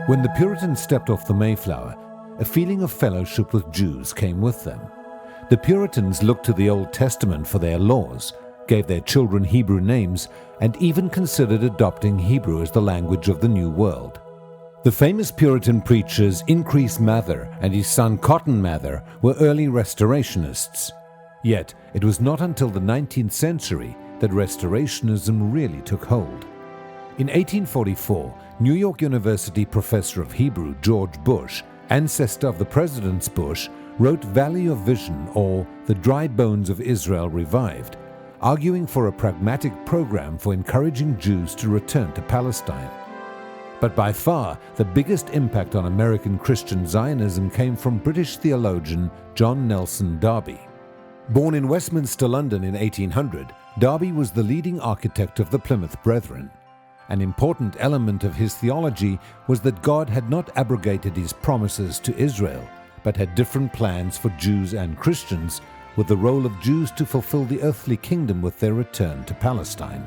When the Puritans stepped off the Mayflower, a feeling of fellowship with Jews came with them. The Puritans looked to the Old Testament for their laws, gave their children Hebrew names, and even considered adopting Hebrew as the language of the New World. The famous Puritan preachers Increase Mather and his son Cotton Mather were early restorationists. Yet it was not until the 19th century that restorationism really took hold. In 1844, New York University professor of Hebrew George Bush, ancestor of the President's Bush, wrote Valley of Vision, or The Dry Bones of Israel Revived, arguing for a pragmatic program for encouraging Jews to return to Palestine. But by far, the biggest impact on American Christian Zionism came from British theologian John Nelson Darby. Born in Westminster, London in 1800, Darby was the leading architect of the Plymouth Brethren. An important element of his theology was that God had not abrogated his promises to Israel, but had different plans for Jews and Christians, with the role of Jews to fulfill the earthly kingdom with their return to Palestine.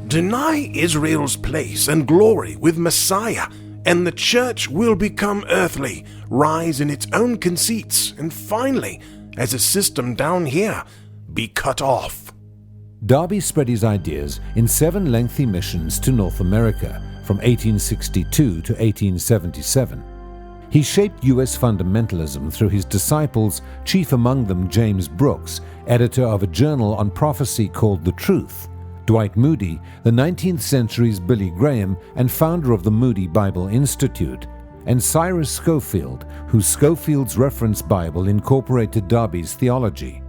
Deny Israel's place and glory with Messiah, and the church will become earthly, rise in its own conceits, and finally, as a system down here, be cut off. Darby spread his ideas in 7 lengthy missions to North America from 1862 to 1877. He shaped U.S. fundamentalism through his disciples, chief among them James Brooks, editor of a journal on prophecy called The Truth, Dwight Moody, the 19th century's Billy Graham and founder of the Moody Bible Institute, and Cyrus Scofield, whose Scofield's Reference Bible incorporated Darby's theology.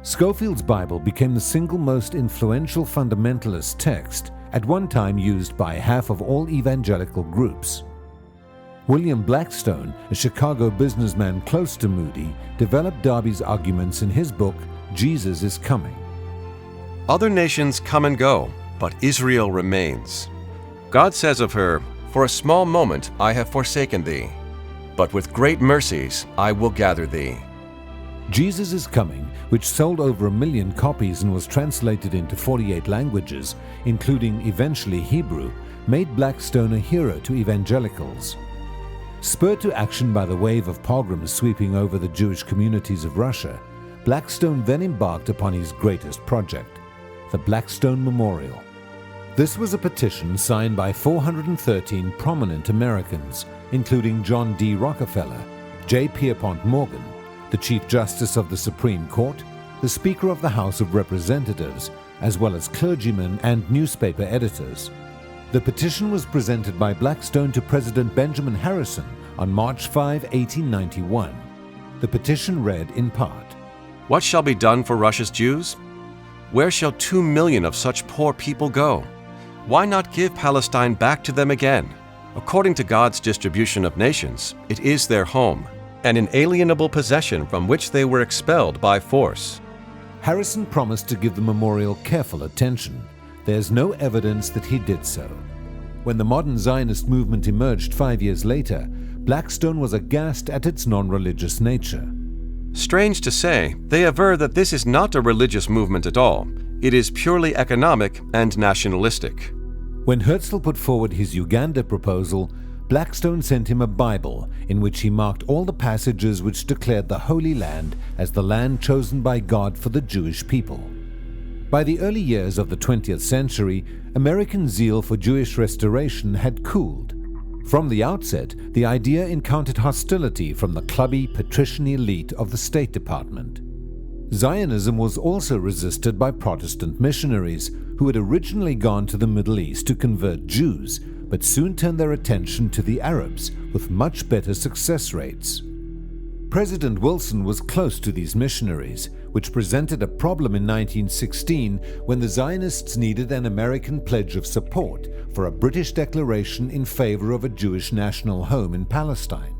Scofield's Bible became the single most influential fundamentalist text, at one time used by half of all evangelical groups. William Blackstone, a Chicago businessman close to Moody, developed Darby's arguments in his book, Jesus is Coming. Other nations come and go, but Israel remains. God says of her, "For a small moment I have forsaken thee, but with great mercies I will gather thee." Jesus is Coming, which sold over 1 million copies and was translated into 48 languages, including eventually Hebrew, made Blackstone a hero to evangelicals. Spurred to action by the wave of pogroms sweeping over the Jewish communities of Russia, Blackstone then embarked upon his greatest project, the Blackstone Memorial. This was a petition signed by 413 prominent Americans, including John D. Rockefeller, J. Pierpont Morgan, the Chief Justice of the Supreme Court, the Speaker of the House of Representatives, as well as clergymen and newspaper editors. The petition was presented by Blackstone to President Benjamin Harrison on March 5, 1891. The petition read in part, What shall be done for Russia's Jews? Where shall 2 million of such poor people go? Why not give Palestine back to them again? According to God's distribution of nations, it is their home, an inalienable possession from which they were expelled by force. Harrison promised to give the memorial careful attention. There's no evidence that he did so. When the modern Zionist movement emerged 5 years later, Blackstone was aghast at its non-religious nature. Strange to say, they aver that this is not a religious movement at all. It is purely economic and nationalistic. When Herzl put forward his Uganda proposal, Blackstone sent him a Bible in which he marked all the passages which declared the Holy Land as the land chosen by God for the Jewish people. By the early years of the 20th century, American zeal for Jewish restoration had cooled. From the outset, the idea encountered hostility from the clubby patrician elite of the State Department. Zionism was also resisted by Protestant missionaries who had originally gone to the Middle East to convert Jews, but soon turned their attention to the Arabs with much better success rates. President Wilson was close to these missionaries, which presented a problem in 1916 when the Zionists needed an American pledge of support for a British declaration in favor of a Jewish national home in Palestine.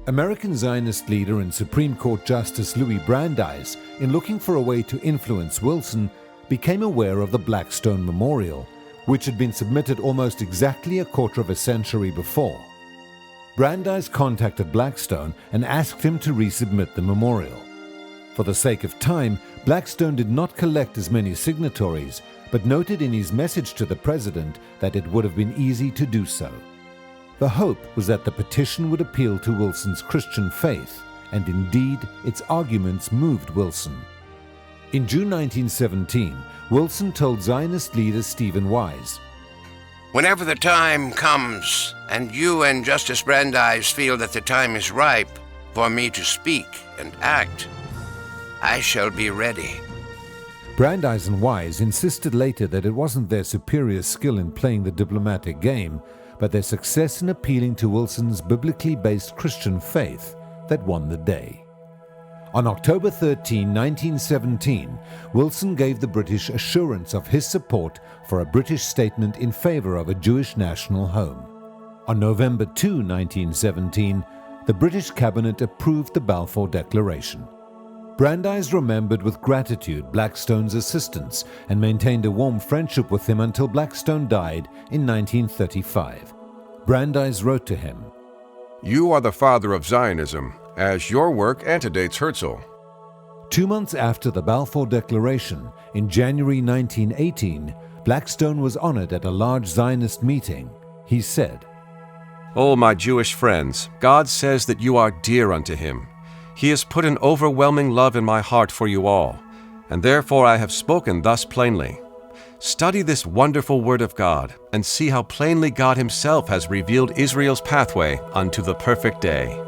American Zionist leader and Supreme Court Justice Louis Brandeis, in looking for a way to influence Wilson, became aware of the Blackstone Memorial, which had been submitted almost exactly a quarter of a century before. Brandeis contacted Blackstone and asked him to resubmit the memorial. For the sake of time, Blackstone did not collect as many signatories, but noted in his message to the president that it would have been easy to do so. The hope was that the petition would appeal to Wilson's Christian faith, and indeed its arguments moved Wilson. In June 1917, Wilson told Zionist leader Stephen Wise, "Whenever the time comes, and you and Justice Brandeis feel that the time is ripe for me to speak and act, I shall be ready." Brandeis and Wise insisted later that it wasn't their superior skill in playing the diplomatic game, but their success in appealing to Wilson's biblically based Christian faith that won the day. On October 13, 1917, Wilson gave the British assurance of his support for a British statement in favor of a Jewish national home. On November 2, 1917, the British cabinet approved the Balfour Declaration. Brandeis remembered with gratitude Blackstone's assistance and maintained a warm friendship with him until Blackstone died in 1935. Brandeis wrote to him, "You are the father of Zionism, as your work antedates Herzl." 2 months after the Balfour Declaration, in January 1918, Blackstone was honored at a large Zionist meeting. He said, "O my Jewish friends, God says that you are dear unto him. He has put an overwhelming love in my heart for you all, and therefore I have spoken thus plainly. Study this wonderful word of God, and see how plainly God himself has revealed Israel's pathway unto the perfect day."